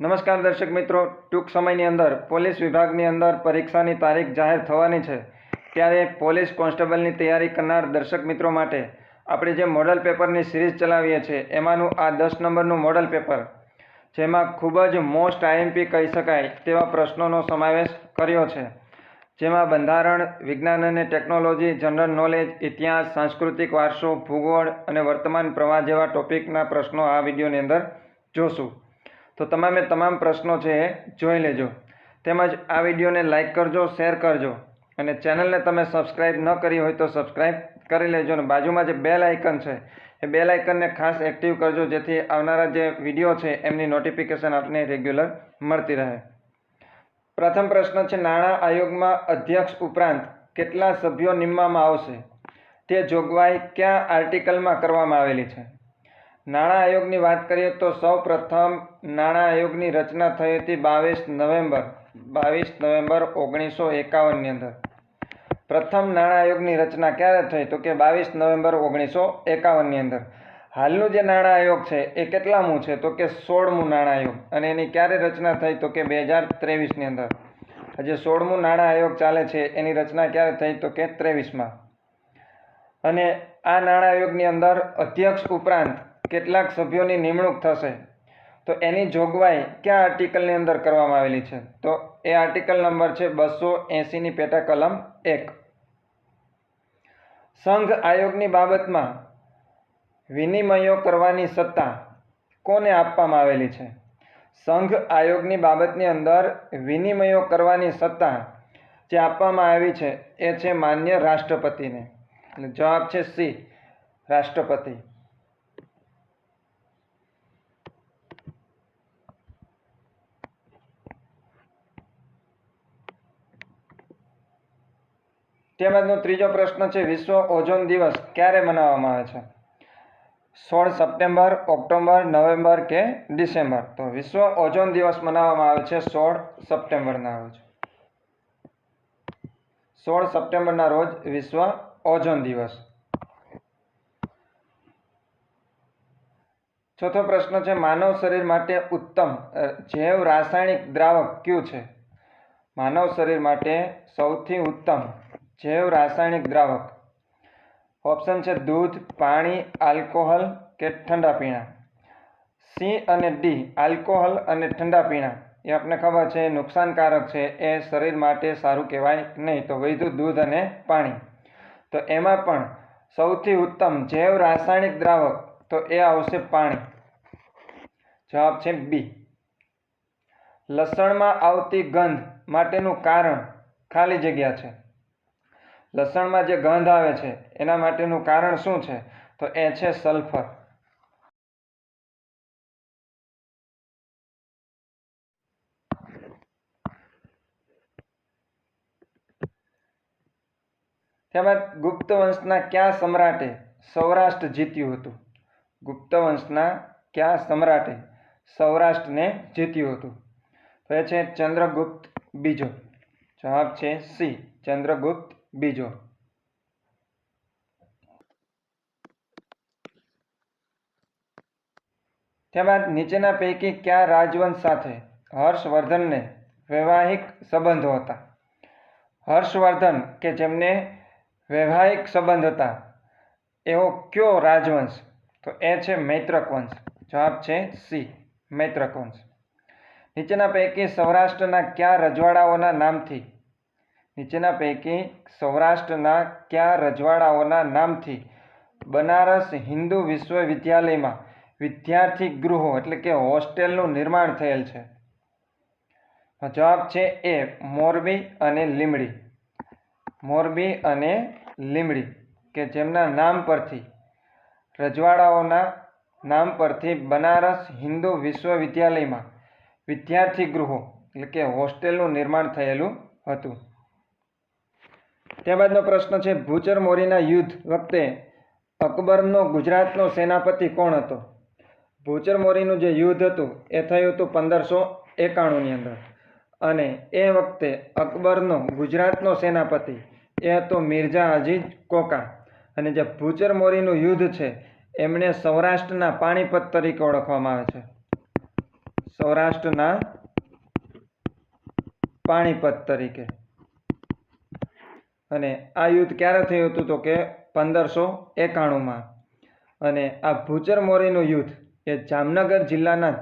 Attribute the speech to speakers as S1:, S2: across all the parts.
S1: નમસ્કાર દર્શક મિત્રો, ટૂંક સમયની અંદર પોલીસ વિભાગની અંદર પરીક્ષાની તારીખ જાહેર થવાની છે ત્યારે પોલીસ કોન્સ્ટેબલની તૈયારી કરનાર દર્શક મિત્રો માટે આપણે જે મોડલ પેપરની સિરીઝ ચલાવીએ છીએ એમાંનું આ 10 નંબરનું મોડલ પેપર, જેમાં ખૂબ જ મોસ્ટ આઈએમપી કહી શકાય તેવા પ્રશ્નોનો સમાવેશ કર્યો છે, જેમાં બંધારણ, વિજ્ઞાન અને ટેકનોલોજી, જનરલ નોલેજ, ઇતિહાસ, સાંસ્કૃતિક વારસો, ભૂગોળ અને વર્તમાન પ્રવાહ જેવા ટોપિકના પ્રશ્નો આ વિડીયોની અંદર જોશું. તો તમામ પ્રશ્નો છે એ જોઈ લેજો. તેમજ આ વિડીયોને લાઇક કરજો, શેર કરજો અને ચેનલને તમે સબસ્ક્રાઈબ ન કરી હોય તો સબસ્ક્રાઈબ કરી લેજો અને બાજુમાં જે બેલ આઇકન છે એ બેલ આઇકનને ખાસ એક્ટિવ કરજો, જેથી આવનારા જે વિડીયો છે એમની નોટિફિકેશન આપને રેગ્યુલર મળતી રહે. પ્રથમ પ્રશ્ન છે, નાણાં આયોગમાં અધ્યક્ષ ઉપરાંત કેટલા સભ્યો નિમવામાં આવશે તે જોગવાઈ કયા આર્ટિકલમાં કરવામાં આવેલી છે? નાણાં આયોગની વાત કરીએ તો સૌ પ્રથમ નાણાં આયોગની રચના થઈ હતી 22 નવેમ્બર 1951ની અંદર. પ્રથમ નાણાં આયોગની રચના ક્યારે થઈ? તો કે 22 નવેમ્બર 1951ની અંદર. હાલનું જે નાણાં આયોગ છે એ કેટલામું છે? તો કે 16મું નાણાં આયોગ. અને એની ક્યારે રચના થઈ? તો કે 2023ની અંદર. જે 16મું નાણાં આયોગ ચાલે છે એની રચના ક્યારે થઈ? તો કે 23માં. અને આ નાણાં આયોગની અંદર અધ્યક્ષ ઉપરાંત કેટલાક સભ્યોની નિમણૂક થશે તો એની જોગવાઈ કયા આર્ટિકલની અંદર કરવામાં આવેલી છે? તો એ આર્ટિકલ નંબર છે 280ની પેટા કલમ 1. સંઘ આયોગની બાબતમાં વિનિમયો કરવાની સત્તા કોને આપવામાં આવેલી છે? સંઘ આયોગની બાબતની અંદર વિનિમયો કરવાની સત્તા જે આપવામાં આવી છે એ છે માન્ય રાષ્ટ્રપતિને. જવાબ છે સી, રાષ્ટ્રપતિ. ત્યારબાદનો ત્રીજો પ્રશ્ન છે, વિશ્વ ઓઝોન દિવસ ક્યારે મનાવવામાં આવે છે? 16 સપ્ટેમ્બર, ઓક્ટોબર, નવેમ્બર કે ડિસેમ્બર? તો વિશ્વ ઓઝોન દિવસ મનાવવામાં આવે છે 16 સપ્ટેમ્બરના રોજ. 16 સપ્ટેમ્બરના રોજ વિશ્વ ઓઝોન દિવસ. ચોથો પ્રશ્ન છે, માનવ શરીર માટે ઉત્તમ જૈવ રાસાયણિક દ્રાવક કયું છે? માનવ શરીર માટે સૌથી ઉત્તમ જૈવ રાસાયણિક દ્રાવક. ઓપ્શન છે દૂધ, પાણી, આલ્કોહોલ કે ઠંડા પીણા. સી અને ડી, આલ્કોહોલ અને ઠંડા પીણા, એ આપણને ખબર છે નુકસાનકારક છે, એ શરીર માટે સારું કહેવાય નહીં. તો વધ્યું દૂધ અને પાણી. તો એમાં પણ સૌથી ઉત્તમ જૈવ રાસાયણિક દ્રાવક તો એ આવશે પાણી. જવાબ છે બી. લસણમાં આવતી ગંધ માટેનું કારણ ખાલી જગ્યા છે. લસણમાં જે ગંધ આવે છે એના માટેનું કારણ શું છે? તો એ છે સલ્ફર. ત્યારબાદ ગુપ્ત વંશના કયા સમ્રાટે સૌરાષ્ટ્ર જીત્યું હતું? ગુપ્ત વંશના કયા સમ્રાટે સૌરાષ્ટ્રને જીત્યું હતું? તો એ છે ચંદ્રગુપ્ત બીજો. જવાબ છે સી, ચંદ્રગુપ્ત બીજો. ત્યારબાદ નીચેના પૈકી કયા રાજવંશ સાથે હર્ષવર્ધનને વૈવાહિક સંબંધો હતા? હર્ષવર્ધન કે જેમને વૈવાહિક સંબંધ હતા એવો કયો રાજવંશ? તો એ છે મૈત્રક વંશ. જવાબ છે સી, મૈત્રક વંશ. નીચેના પૈકી સૌરાષ્ટ્રના કયા રજવાડાઓના નામથી બનારસ હિન્દુ વિશ્વવિદ્યાલયમાં વિદ્યાર્થી ગૃહો એટલે કે હોસ્ટેલનું નિર્માણ થયેલ છે? જવાબ છે એ, મોરબી અને લીંબડી. મોરબી અને લીંબડી કે જેમના નામ પરથી, રજવાડાઓના નામ પરથી બનારસ હિન્દુ વિશ્વવિદ્યાલયમાં વિદ્યાર્થી ગૃહો એટલે કે હોસ્ટેલનું નિર્માણ થયેલું હતું. ત્યારબાદનો પ્રશ્ન છે, ભૂચર મોરીના યુદ્ધ વખતે અકબરનો ગુજરાતનો સેનાપતિ કોણ હતો? ભૂચર મોરીનું જે યુદ્ધ હતું એ થયું હતું 1591ની અંદર. અને એ વખતે અકબરનો ગુજરાતનો સેનાપતિ એ હતો મિર્ઝા અઝીઝ કોકા. અને જે ભૂચર મોરીનું યુદ્ધ છે એમણે સૌરાષ્ટ્રના પાણીપત તરીકે ઓળખવામાં આવે છે. સૌરાષ્ટ્રના પાણીપત તરીકે. અને આ યુદ્ધ ક્યારે થયું હતું તો કે 1591માં. અને આ ભૂચર મોરીનું યુદ્ધ એ જામનગર જિલ્લાના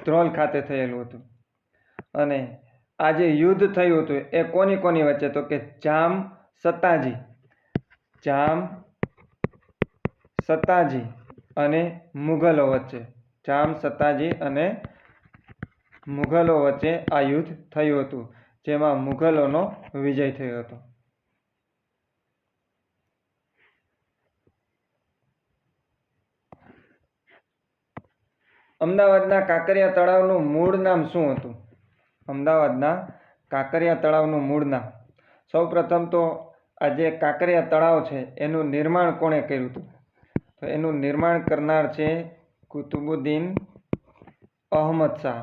S1: ધ્રોલ ખાતે થયેલું હતું. અને આ જે યુદ્ધ થયું હતું એ કોની કોની વચ્ચે તો કે જામ સત્તાજી અને મુઘલો વચ્ચે. જામ સત્તાજી અને મુઘલો વચ્ચે આ યુદ્ધ થયું હતું, જેમાં મુઘલોનો વિજય થયો હતો. અમદાવાદના કાંકરિયા તળાવનું મૂળ નામ શું હતું? અમદાવાદના કાંકરિયા તળાવનું મૂળ નામ. સૌપ્રથમ તો આ જે કાંકરિયા તળાવ છે એનું નિર્માણ કોણે કર્યું હતું? તો એનું નિર્માણ કરનાર છે કુતુબુદ્દીન અહમદ શાહ.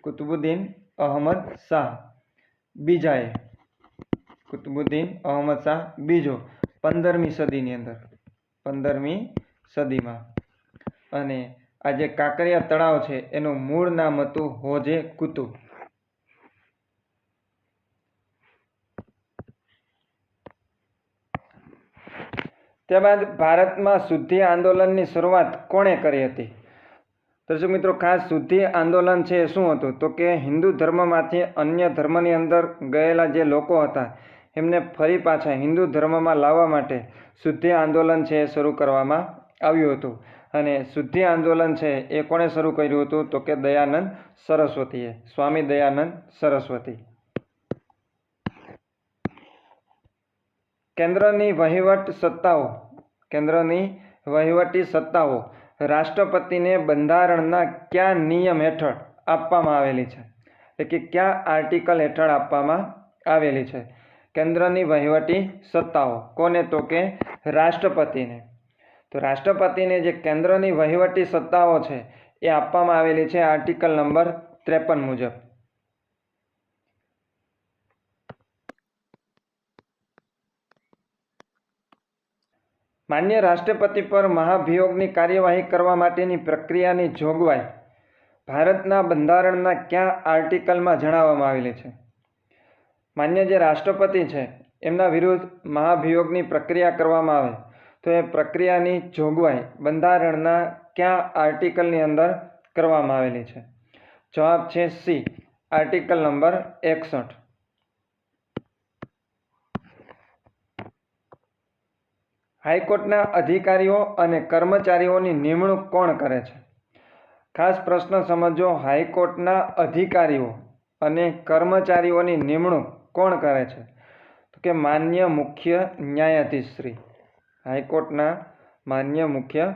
S1: કુતુબુદ્દીન અહમદ શાહ બીજાએ. કુતુબુદ્દીન અહમદ શાહ બીજો 15મી સદીની અંદર. 15મી સદીમાં. અને આ જે કાંકરિયા તળાવ છે એનું મૂળ નામ હતું હોજે કુતુબ. ત્યારબાદ ભારતમાં શુદ્ધિ આંદોલનની શરૂઆત કોણે કરી હતી? દર્શક મિત્રો, ખાસ શુદ્ધિ આંદોલન છે એ શું હતું તો કે હિન્દુ ધર્મમાંથી અન્ય ધર્મની અંદર ગયેલા જે લોકો હતા એમને ફરી પાછા હિન્દુ ધર્મમાં લાવવા માટે શુદ્ધિ આંદોલન છે એ શરૂ કરવામાં આવ્યું હતું. અને શુદ્ધિ આંદોલન છે એ કોણે શરૂ કર્યું હતું તો કે દયાનંદ સરસ્વતીએ. સ્વામી દયાનંદ સરસ્વતી. કેન્દ્રની વહીવટી સત્તાઓ રાષ્ટ્રપતિને બંધારણના કયા નિયમ હેઠળ આપવામાં આવેલી છે? એટલે કે કયા આર્ટિકલ હેઠળ આપવામાં આવેલી છે કેન્દ્રની વહીવટી સત્તાઓ? કોને તો કે રાષ્ટ્રપતિને. તો રાષ્ટ્રપતિને જે કેન્દ્રની વહીવટી સત્તાઓ છે એ આપવામાં આવેલી છે આર્ટિકલ નંબર 53 મુજબ. માન્ય રાષ્ટ્રપતિ પર મહાભિયોગની કાર્યવાહી કરવા માટેની પ્રક્રિયાની જોગવાઈ ભારતના બંધારણના કયા આર્ટિકલમાં જણાવવામાં આવેલી છે? માન્ય જે રાષ્ટ્રપતિ છે એમના વિરુદ્ધ મહાભિયોગની પ્રક્રિયા કરવામાં આવે તો એ પ્રક્રિયાની જોગવાઈ બંધારણના કયા આર્ટિકલની અંદર કરવામાં આવેલી છે? જવાબ છે સી, આર્ટિકલ નંબર 61. હાઈકોર્ટના અધિકારીઓ અને કર્મચારીઓની નિમણૂક કોણ કરે છે? ખાસ પ્રશ્ન સમજો. હાઈકોર્ટના અધિકારીઓ અને કર્મચારીઓની નિમણૂક કોણ કરે છે? તો કે માન્ય મુખ્ય ન્યાયાધીશ શ્રી. હાઈકોર્ટના માન્ય મુખ્ય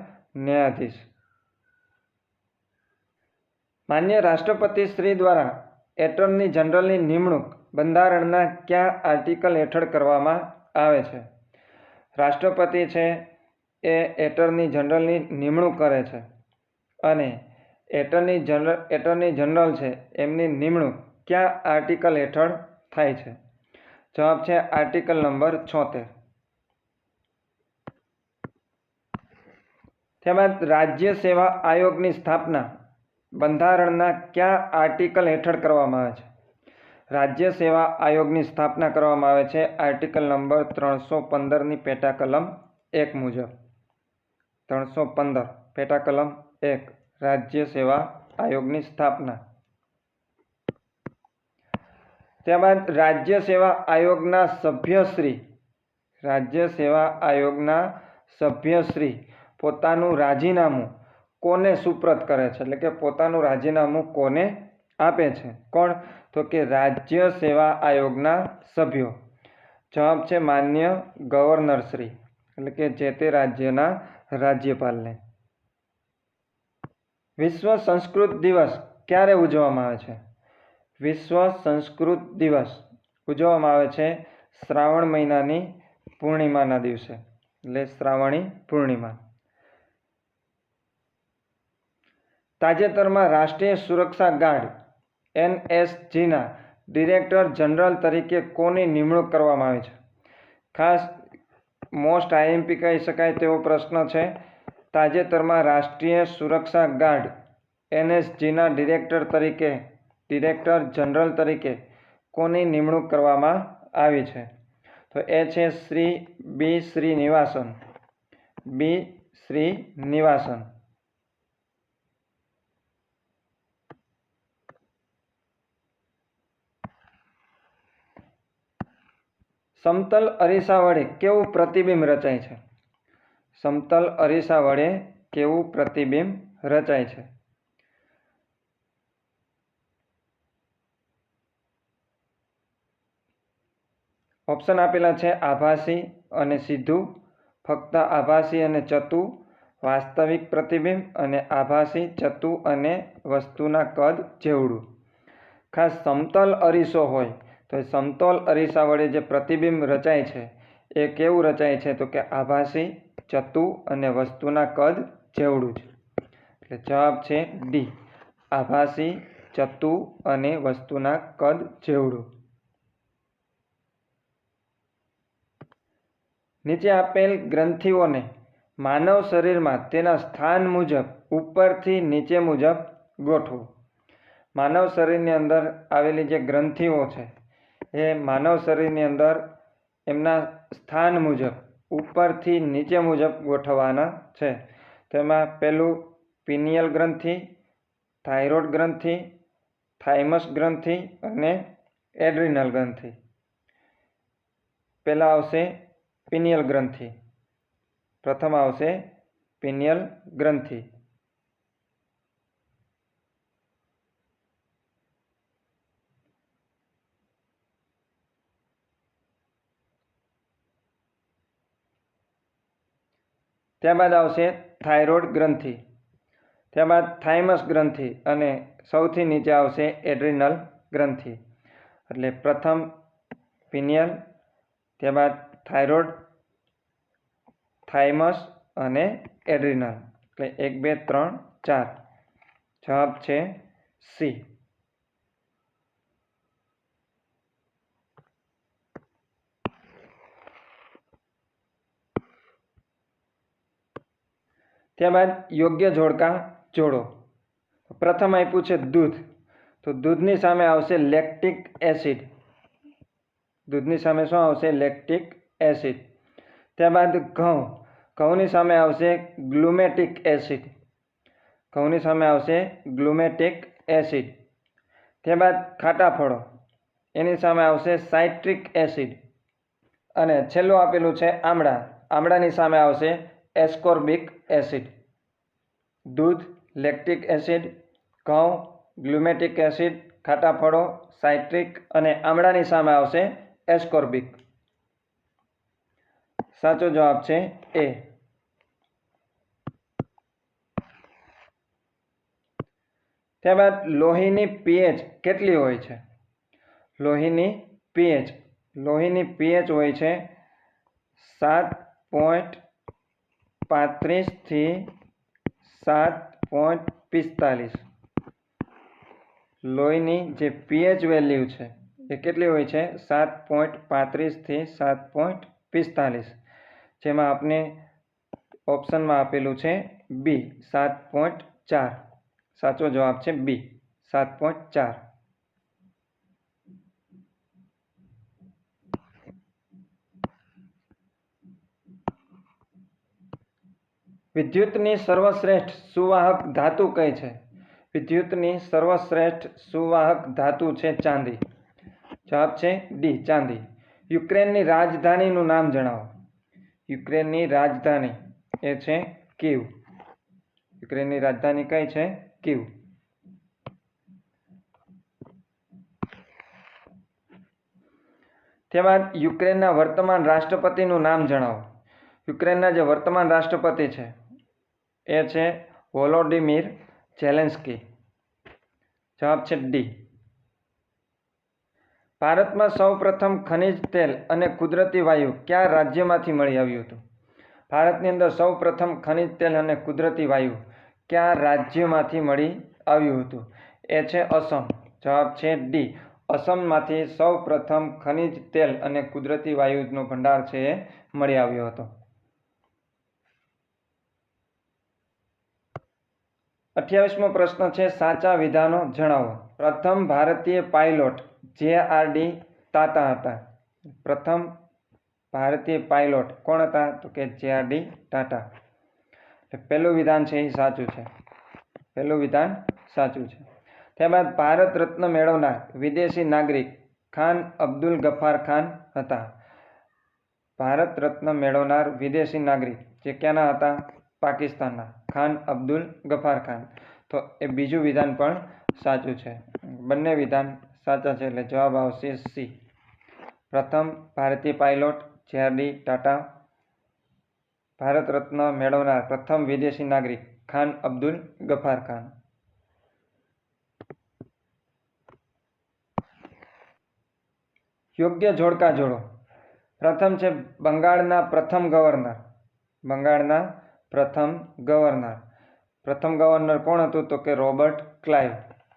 S1: ન્યાયાધીશ. માન્ય રાષ્ટ્રપતિ શ્રી દ્વારા એટર્ની જનરલની નિમણૂક બંધારણના કયા આર્ટિકલ હેઠળ કરવામાં આવે છે? રાષ્ટ્રપતિ છે એ એટર્ની જનરલની નિમણૂક કરે છે. અને એટર્ની જનરલ છે એમની નિમણૂક કયા આર્ટિકલ હેઠળ થાય છે? જવાબ છે આર્ટિકલ નંબર 76. ત્યારબાદ રાજ્ય સેવા આયોગની સ્થાપના બંધારણના કયા આર્ટિકલ હેઠળ કરવામાં આવે છે? રાજ્ય સેવા આયોગની સ્થાપના કરવામાં આવે છે આર્ટિકલ નંબર 315ની પેટા કલમ 1 મુજબ. 315 પેટા કલમ 1 રાજ્ય સેવા આયોગની સ્થાપના. ત્યારબાદ રાજ્ય સેવા આયોગના સભ્યશ્રી પોતાનું રાજીનામું કોને સુપ્રત કરે છે? એટલે કે પોતાનું રાજીનામું કોને આપે છે? કોણ? તો કે રાજ્ય સેવા આયોગના સભ્યો. જવાબ છે માન્ય ગવર્નર શ્રી, એટલે કે જે તે રાજ્યના રાજ્યપાલને. વિશ્વ સંસ્કૃત દિવસ ક્યારે ઉજવવામાં આવે છે? વિશ્વ સંસ્કૃત દિવસ ઉજવવામાં આવે છે શ્રાવણ મહિનાની પૂર્ણિમાના દિવસે, એટલે શ્રાવણી પૂર્ણિમા. તાજેતરમાં રાષ્ટ્રીય સુરક્ષા ગાર્ડ NSGના ડિરેક્ટર જનરલ તરીકે કોની નિમણૂક કરવામાં આવી છે? ખાસ મોસ્ટ આઈએમપી કહી શકાય તેવો પ્રશ્ન છે. તાજેતરમાં રાષ્ટ્રીય સુરક્ષા ગાર્ડ એનએસજીના ડિરેક્ટર જનરલ તરીકે કોની નિમણૂક કરવામાં આવી છે? તો એ છે શ્રી બી શ્રીનિવાસન. બી શ્રીનિવાસન. સમતલ અરીસા વડે કેવું પ્રતિબિંબ રચાય છે? સમતલ અરીસા વડે કેવું પ્રતિબિંબ રચાય છે? ઓપ્શન આપેલા છે આભાસી અને સીધું, ફક્ત આભાસી અને ચતું, વાસ્તવિક પ્રતિબિંબ અને આભાસી, ચતું અને વસ્તુના કદ જેવડું. ખાસ સમતલ અરીસો હોય તો સમતલ અરીસા વડે જે પ્રતિબિંબ રચાય છે એ કેવું રચાય છે? તો કે આભાસી, ચતું અને વસ્તુના કદ જેવડું છે. એટલે જવાબ છે ડી, આભાસી, ચતું અને વસ્તુના કદ જેવડું. નીચે આપેલ ગ્રંથિઓને માનવ શરીરમાં તેના સ્થાન મુજબ ઉપરથી નીચે મુજબ ગોઠવો. માનવ શરીરની અંદર આવેલી જે ગ્રંથિઓ છે એ માનવ શરીરની અંદર એમના સ્થાન મુજબ ઉપરથી નીચે મુજબ ગોઠવવાના છે. તેમાં પહેલું પિનિયલ ગ્રંથિ, થાઇરોઇડ ગ્રંથિ, થાઇમસ ગ્રંથિ અને એડ્રિનલ ગ્રંથિ. પહેલા આવશે પિનિયલ ગ્રંથિ. પ્રથમ આવશે પિનિયલ ગ્રંથિ. ત્યારબાદ આવશે થાઇરોઇડ ગ્રંથિ, ત્યારબાદ થાઇમસ ગ્રંથિ અને સૌથી નીચે આવશે એડ્રિનલ ગ્રંથિ. એટલે પ્રથમ પિનિયલ, ત્યારબાદ થાઇરોઇડ, થાઇમસ અને એડ્રિનલ. એટલે 1 2 3 4. જવાબ છે સી. ત્યારબાદ યોગ્ય જોડકા જોડો. પ્રથમ આપ્યું છે દૂધ, તો દૂધની સામે આવશે લેક્ટિક એસિડ. દૂધની સામે શું આવશે? Lactic acid. ત્યારબાદ ઘઉં, ઘઉંની સામે આવશે ગ્લુમેટિક એસિડ. ઘઉંની સામે આવશે ગ્લુમેટિક એસિડ. ત્યારબાદ ખાટા ફળો, એની સામે આવશે સાઇટ્રિક એસિડ. અને છેલ્લું આપેલું છે આમળા, આમળાની સામે આવશે એસ્કોર્બિક એસિડ. દૂધ, લેક્ટિક એસિડ, ઘઉં, ગ્લુમેટિક એસિડ, ખાટા ફળો, સાઇટ્રિક અને આમળાની સામે આવશે એસ્કોર્બિક. સાચો જવાબ છે એ. ત્યારબાદ લોહીની પીએચ કેટલી હોય છે? લોહીની પીએચ હોય છે 7.35 થી 7.45. લોહીની જે પીએચ વેલ્યુ છે એ કેટલી હોય છે? 7.35 થી 7.45. જેમાં આપણે ઓપ્શનમાં આપેલું છે બી 7.4. સાચો જવાબ છે બી 7.4. વિદ્યુતની સર્વશ્રેષ્ઠ સુવાહક ધાતુ કઈ છે? વિદ્યુતની સર્વશ્રેષ્ઠ સુવાહક ધાતુ છે ચાંદી. જવાબ છે ડી, ચાંદી. યુક્રેનની રાજધાનીનું નામ જણાવો. યુક્રેનની રાજધાની એ છે કીવ. યુક્રેનની રાજધાની કઈ છે? કીવ. ત્યારબાદ યુક્રેનના વર્તમાન રાષ્ટ્રપતિનું નામ જણાવો. યુક્રેનના જે વર્તમાન રાષ્ટ્રપતિ છે એ છે વોલોડિમીર ઝેલેન્સ્કી. જવાબ છે ડી. ભારતમાં સૌપ્રથમ ખનિજ તેલ અને કુદરતી વાયુ કયા રાજ્યમાંથી મળી આવ્યું હતું? ભારતની અંદર સૌપ્રથમ ખનિજ તેલ અને કુદરતી વાયુ કયા રાજ્યમાંથી મળી આવ્યું હતું? એ છે અસમ. જવાબ છે ડી, અસમમાંથી સૌ પ્રથમ ખનિજ તેલ અને કુદરતી વાયુનો ભંડાર છે એ મળી આવ્યો હતો? 28મો પ્રશ્ન છે, સાચા વિધાનો જણાવો. પ્રથમ ભારતીય પાયલોટ JRD તાતા હતા. પ્રથમ ભારતીય પાયલોટ કોણ હતા? તો કે JRD ટાટા. પહેલું વિધાન છે એ સાચું છે. પહેલું વિધાન સાચું છે. ત્યારબાદ ભારત રત્ન મેળવનાર વિદેશી નાગરિક ખાન અબ્દુલ ગફાર ખાન હતા. ભારત રત્ન મેળવનાર વિદેશી નાગરિક જે ક્યાંના હતા? પાકિસ્તાનના ખાન અબ્દુલ ગફાર ખાન. તો એ બીજું વિધાન પણ સાચું છે. બંને વિધાન સાચા છે એટલે જવાબ આવશે સી. પ્રથમ ભારતીય પાયલોટ JRD ટાટા. ભારત રત્ન મેળવનાર પ્રથમ વિદેશી નાગરિક ખાન અબ્દુલ ગફાર ખાન. યોગ્ય જોડકા જોડો. પ્રથમ છે બંગાળના પ્રથમ ગવર્નર. બંગાળના પ્રથમ ગવર્નર. પ્રથમ ગવર્નર કોણ હતું? તો કે રોબર્ટ ક્લાઇવ.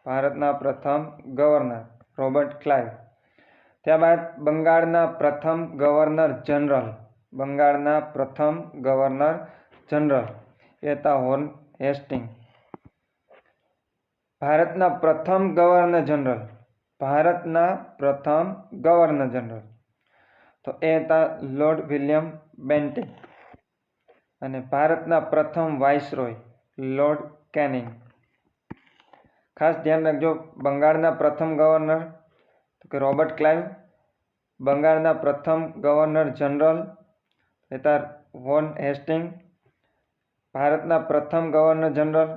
S1: ભારતના પ્રથમ ગવર્નર રોબર્ટ ક્લાઇવ. ત્યારબાદ બંગાળના પ્રથમ ગવર્નર જનરલ. બંગાળના પ્રથમ ગવર્નર જનરલ એ હતા વોન હેસ્ટિંગ. ભારતના પ્રથમ ગવર્નર જનરલ. ભારતના પ્રથમ ગવર્નર જનરલ તો એ હતા લોર્ડ વિલિયમ બેન્ટિક. અને ભારતના પ્રથમ વાઇસરોય લોર્ડ કેનિંગ. ખાસ ધ્યાન રાખજો, બંગાળના પ્રથમ ગવર્નર તો કે રોબર્ટ ક્લાઇવ. બંગાળના પ્રથમ ગવર્નર જનરલ હતા વોન હેસ્ટિંગ. ભારતના પ્રથમ ગવર્નર જનરલ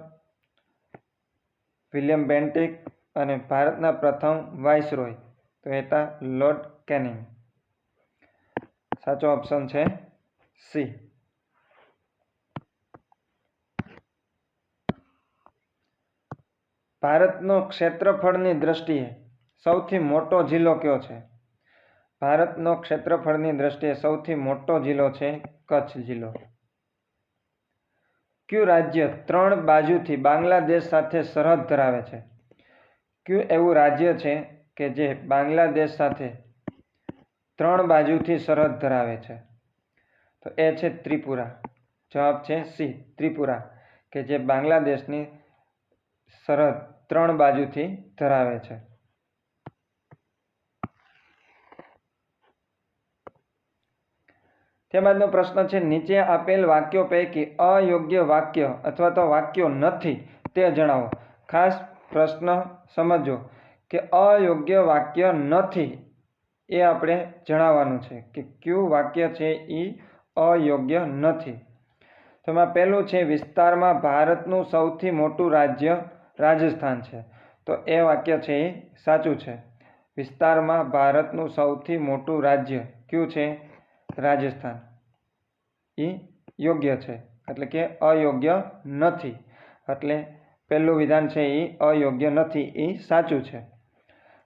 S1: વિલિયમ બેન્ટિક. અને ભારતના પ્રથમ વાઇસરોય તો એ હતા લોર્ડ કેનિંગ. સાચો ઓપ્શન છે સી. ભારતનો ક્ષેત્રફળની દ્રષ્ટિએ સૌથી મોટો જિલ્લો કયો છે? ભારતનો ક્ષેત્રફળની દ્રષ્ટિએ સૌથી મોટો જિલ્લો છે કચ્છ જિલ્લો. કયું રાજ્ય 3 બાજુથી બાંગ્લાદેશ સાથે સરહદ ધરાવે છે? કયું એવું રાજ્ય છે કે જે બાંગ્લાદેશ સાથે 3 બાજુથી સરહદ ધરાવે છે? તો એ છે ત્રિપુરા. જવાબ છે સી ત્રિપુરા, કે જે બાંગ્લાદેશની સરહદ 3 બાજુથી ધરાવે છે. ત્યારબાદનો પ્રશ્ન છે, નીચે આપેલ વાક્યો પૈકી અયોગ્ય વાક્ય અથવા તો વાક્યો નથી તે જણાવો. ખાસ પ્રશ્ન સમજો કે અયોગ્ય વાક્ય નથી એ આપણે જણાવવાનું છે કે કયું વાક્ય છે એ અયોગ્ય નથી. તો એમાં પહેલું છે, વિસ્તારમાં ભારતનું સૌથી મોટું રાજ્ય રાજસ્થાન છે. તો એ વાક્ય છે એ સાચું છે. વિસ્તારમાં ભારતનું સૌથી મોટું રાજ્ય કયું છે? રાજસ્થાન. એ યોગ્ય છે એટલે કે અયોગ્ય નથી. એટલે પહેલું વિધાન છે એ અયોગ્ય નથી, એ સાચું છે.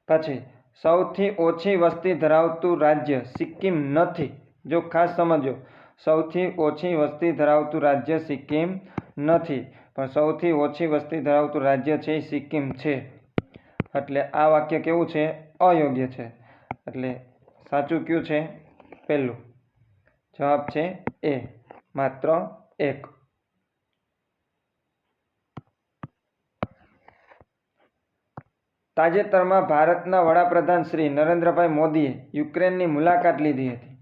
S1: પછી સૌથી ઓછી વસ્તી ધરાવતું રાજ્ય સિક્કિમ નથી. જો ખાસ સમજો, સૌથી ઓછી વસ્તી ધરાવતું રાજ્ય સિક્કિમ નથી, પણ સૌથી ઓછી વસ્તી ધરાવતું રાજ્ય છે એ સિક્કિમ છે. એટલે આ વાક્ય કેવું છે? અયોગ્ય છે. એટલે સાચું કયું છે? પહેલું. જવાબ છે એ, માત્ર 1. તાજેતરમાં ભારતના વડાપ્રધાન શ્રી નરેન્દ્રભાઈ મોદીએ યુક્રેનની મુલાકાત લીધી હતી.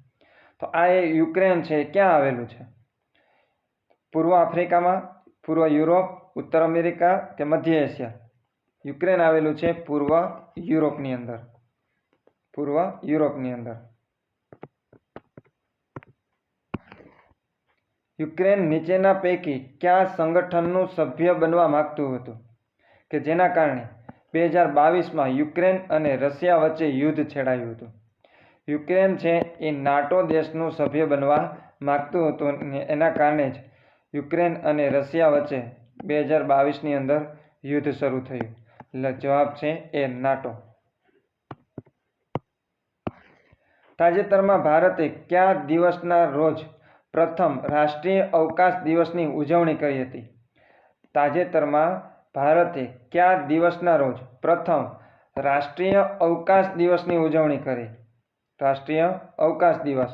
S1: તો આ એ યુક્રેન છે ક્યાં આવેલું છે? પૂર્વ આફ્રિકામાં, પૂર્વ યુરોપ, ઉત્તર અમેરિકા કે મધ્ય એશિયા? યુક્રેન આવેલું છે પૂર્વ યુરોપની અંદર. પૂર્વ યુરોપની અંદર. યુક્રેન નીચેના પૈકી કયા સંગઠનનું સભ્ય બનવા માંગતું હતું કે જેના કારણે 2022માં યુક્રેન અને રશિયા વચ્ચે યુદ્ધ છેડાયું હતું? યુક્રેન છે એ નાટો દેશનું સભ્ય બનવા માંગતું હતું અને એના કારણે જ યુક્રેન અને રશિયા વચ્ચે 2022ની અંદર યુદ્ધ શરૂ થયું. એટલે જવાબ છે એ નાટો. તાજેતરમાં ભારતે કયા દિવસના રોજ પ્રથમ રાષ્ટ્રીય અવકાશ દિવસની ઉજવણી કરી હતી? તાજેતરમાં ભારતે કયા દિવસના રોજ પ્રથમ રાષ્ટ્રીય અવકાશ દિવસની ઉજવણી કરી? રાષ્ટ્રીય અવકાશ દિવસ.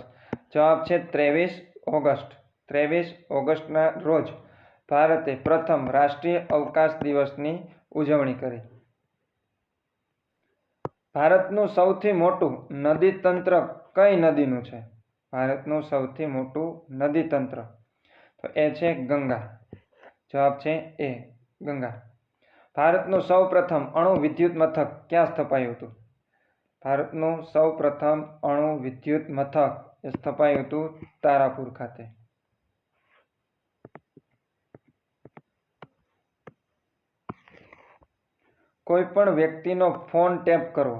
S1: જવાબ છે 23 ઓગસ્ટ. 23 ઓગસ્ટના રોજ ભારતે પ્રથમ રાષ્ટ્રીય અવકાશ દિવસની ઉજવણી કરી. ભારતનું સૌથી મોટું નદી તંત્ર કઈ નદીનું છે? ભારતનું સૌથી મોટું નદી તંત્ર તો એ છે ગંગા. જવાબ છે એ ગંગા. ભારતનું સૌ પ્રથમ અણુ વિદ્યુત મથક ક્યાં સ્થપાયું હતું? ભારતનું સૌ પ્રથમ અણુ વિદ્યુત મથક એ સ્થપાયું હતું તારાપુર ખાતે. કોઈ પણ વ્યક્તિનો ફોન ટેપ કરવો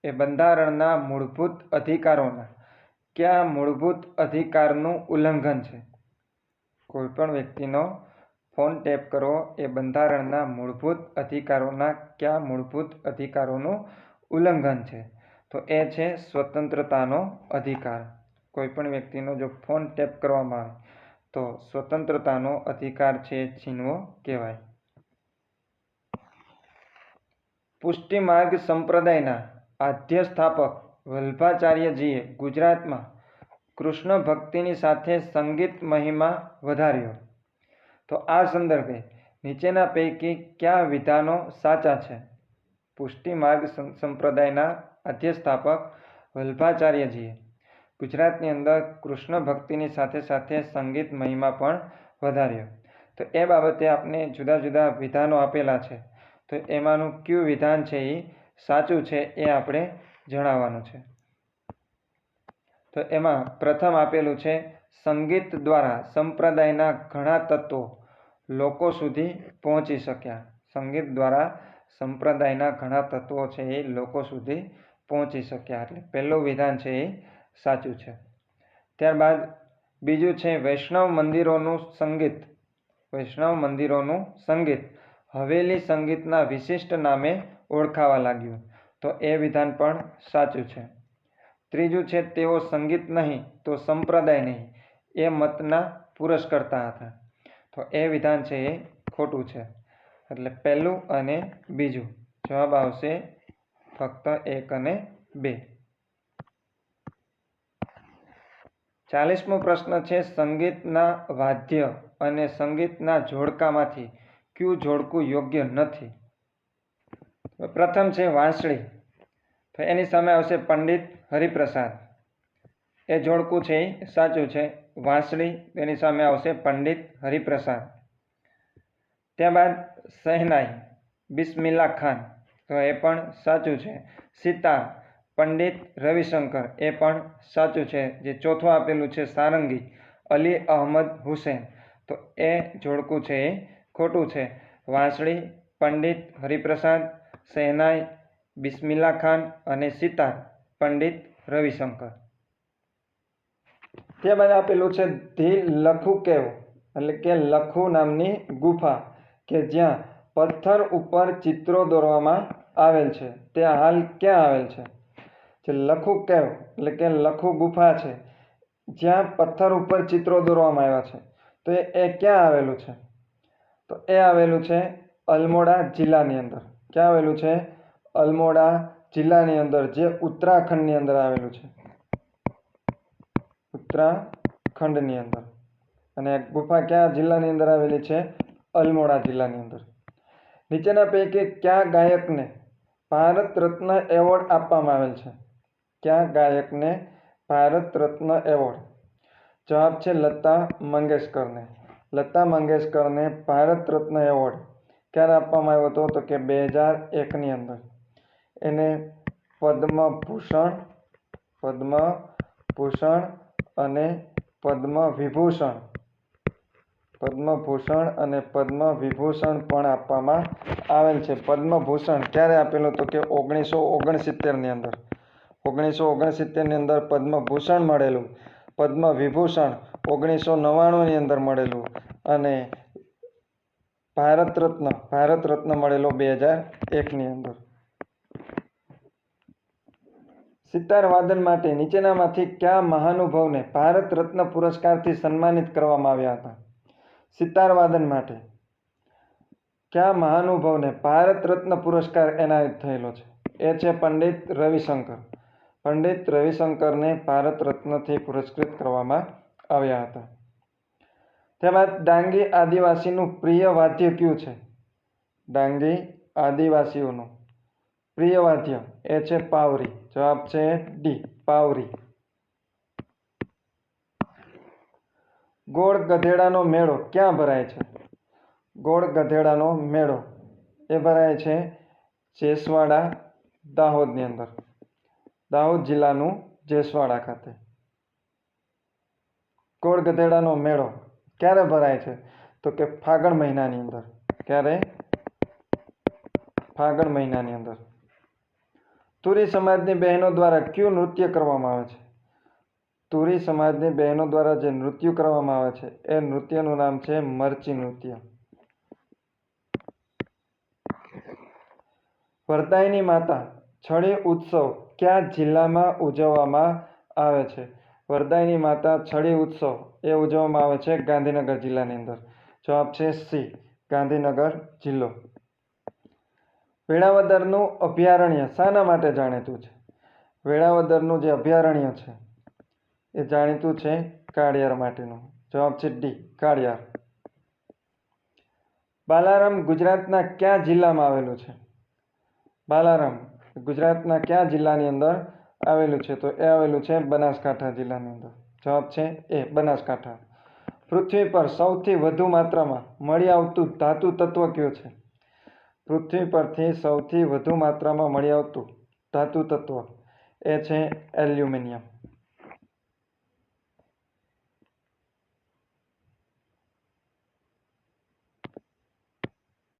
S1: એ બંધારણના મૂળભૂત અધિકારોના કયા મૂળભૂત અધિકારનું ઉલ્લંઘન છે? કોઈ પણ વ્યક્તિનો ફોન ટેપ કરવો એ બંધારણના મૂળભૂત અધિકારોના કયા મૂળભૂત અધિકારોનું ઉલ્લંઘન છે? તો એ છે સ્વતંત્રતાનો અધિકાર. કોઈ પણ વ્યક્તિનો જો ફોન ટેપ કરવામાં આવે તો સ્વતંત્રતાનો અધિકાર છે એ છીનવો કહેવાય. પુષ્ટિ માર્ગ સંપ્રદાયના આદ્ય સ્થાપક વલ્ભાચાર્યજીએ ગુજરાતમાં કૃષ્ણ ભક્તિની સાથે સંગીત મહિમા વધાર્યો. તો આ સંદર્ભે નીચેના પૈકી કયા વિધાનો સાચા છે? પુષ્ટિ માર્ગ સંપ્રદાયના આદ્ય સ્થાપક વલ્ભાચાર્યજીએ ગુજરાતની અંદર કૃષ્ણ ભક્તિની સાથે સાથે સંગીત મહિમા પણ વધાર્યો. તો એ બાબતે આપણે જુદા જુદા વિધાનો આપેલા છે. તો એમાંનું કયું વિધાન છે એ સાચું છે એ આપણે જણાવવાનું છે. તો એમાં પ્રથમ આપેલું છે સંગીત દ્વારા સંપ્રદાયના ઘણા તત્વો લોકો સુધી પહોંચી શક્યા. સંગીત દ્વારા સંપ્રદાયના ઘણા તત્વો છે એ લોકો સુધી પહોંચી શક્યા. એટલે પહેલું વિધાન છે એ સાચું છે. ત્યારબાદ બીજું છે વૈષ્ણવ મંદિરોનું સંગીત. વૈષ્ણવ મંદિરોનું સંગીત હવેલી સંગીતના વિશિષ્ટ નામે ઓળખાવા લાગ્યું. તો એ વિધાન પણ સાચું છે. ત્રીજું છે તેઓ સંગીત નહીં તો સંપ્રદાય નહીં એ મતના પુરસ્કર્તા હતા. તો એ વિધાન છે એ ખોટું છે. એટલે પહેલું અને બીજું. જવાબ આવશે ફક્ત 1 અને 2. 40મો પ્રશ્ન છે સંગીતના વાદ્ય અને સંગીતના જોડકામાંથી કયું જોડકું યોગ્ય નથી? પ્રથમ છે વાંસળી. તો એની સામે આવશે પંડિત હરિપ્રસાદ. એ જોડકું છે એ સાચું છે. વાંસળી એની સામે આવશે પંડિત હરિપ્રસાદ. ત્યારબાદ શહેનાઈ બિસ્મિલ્લા ખાન. તો એ પણ સાચું છે. સિતાર પંડિત રવિશંકર. એ પણ સાચું છે. જે ચોથું આપેલું છે સારંગી અલી અહમદ હુસૈન. તો એ જોડકું છે એ ખોટું છે. વાંસળી પંડિત હરિપ્રસાદ, શહેનાઈ બિસ્મિલ્લા ખાન અને સિતાર પંડિત રવિશંકર. ત્યારબાદ આપેલું છે ધી લખુ કેવ એટલે કે લખુ નામની ગુફા કે જ્યાં પથ્થર ઉપર ચિત્રો દોરવામાં આવેલ છે તે હાલ ક્યાં આવેલ છે? જે લખુ કેવ એટલે કે લખુ ગુફા છે જ્યાં પથ્થર ઉપર ચિત્રો દોરવામાં આવ્યા છે તો એ ક્યાં આવેલું છે? તો એ આવેલું છે અલમોડા જિલ્લાની અંદર. ક્યાં આવેલું છે? અલમોડા જિલ્લાની અંદર, જે ઉત્તરાખંડની અંદર આવેલું છે. ઉત્તરાખંડની અંદર. અને ગુફા કયા જિલ્લાની અંદર આવેલી છે? અલમોડા જિલ્લાની અંદર. નીચેના પૈકી કયા ગાયકને ભારત રત્ન એવોર્ડ આપવામાં આવેલ છે? કયા ગાયકને ભારત રત્ન એવોર્ડ? જવાબ છે લતા મંગેશકરને. લતા મંગેશકરને ભારત રત્ન એવોર્ડ ક્યારે આપવામાં આવ્યો હતો? તો કે 2001ની અંદર. એને પદ્મભૂષણ અને પદ્મવિભૂષણ અને પદ્મવિભૂષણ પણ આપવામાં આવેલ છે. પદ્મભૂષણ ક્યારે આપેલું? તો કે 1969ની અંદર. 1969ની અંદર પદ્મભૂષણ મળેલું. પદ્મવિભૂષણ 1999ની અંદર મળેલું. અને ભારત રત્ન મળેલો 2001ની અંદર. સિતાર વાદન માટે નીચેનામાંથી કયા મહાનુભાવને ભારત રત્ન પુરસ્કારથી સન્માનિત કરવામાં આવ્યા હતા? સિતાર વાદન માટે કયા મહાનુભાવને ભારત રત્ન પુરસ્કાર એનાયત થયેલો છે? એ છે પંડિત રવિશંકર. પંડિત રવિશંકરને ભારત રત્નથી પુરસ્કૃત કરવામાં આવ્યા હતા. ત્યારબાદ ડાંગી આદિવાસીનું પ્રિય વાદ્ય કયું છે? ડાંગી આદિવાસીઓનું પ્રિય વાદ્ય એ છે પાવરી. જવાબ છે ડી, પાવરી. ગોળ ગધેડાનો મેળો ક્યાં ભરાય છે? ગોળ ગધેડાનો મેળો એ ભરાય છે જેસવાડા, દાહોદની અંદર. દાહોદ જિલ્લાનું જેસવાડા ખાતે. ગોળ ગધેડાનો મેળો ક્યારે ભરાય છે? તો કે ફાગણ મહિનાની અંદર. ક્યારે? ફાગણ મહિનાની અંદર. તુરી સમાજની બહેનો દ્વારા કયું નૃત્ય કરવામાં આવે છે? તુરી સમાજની બહેનો દ્વારા જે નૃત્ય કરવામાં આવે છે એ નૃત્યનું નામ છે મરચી નૃત્ય. વરદાયની માતા છડી ઉત્સવ કયા જિલ્લામાં ઉજવવામાં આવે છે? વરદાયની માતા છડી ઉત્સવ એ ઉજવવામાં આવે છે ગાંધીનગર જિલ્લાની અંદર. જવાબ છે સી, ગાંધીનગર જિલ્લો. વેળાવદરનું અભયારણ્ય શાના માટે જાણીતું છે? વેળાવદરનું જે અભયારણ્ય છે એ જાણીતું છે કાળિયાર માટેનું. જવાબ છે ડી, કાળિયાર. બાલારામ ગુજરાતના કયા જિલ્લામાં આવેલું છે? બાલારામ ગુજરાતના કયા જિલ્લાની અંદર આવેલું છે? તો એ આવેલું છે બનાસકાંઠા જિલ્લાની અંદર. જવાબ છે એ, બનાસકાંઠા. પૃથ્વી પર સૌથી વધુ માત્રામાં મળી આવતું ધાતુ તત્વ કયું છે? પૃથ્વી પરથી સૌથી વધુ માત્રામાં મળી આવતું ધાતુ તત્વ એ છે એલ્યુમિનિયમ.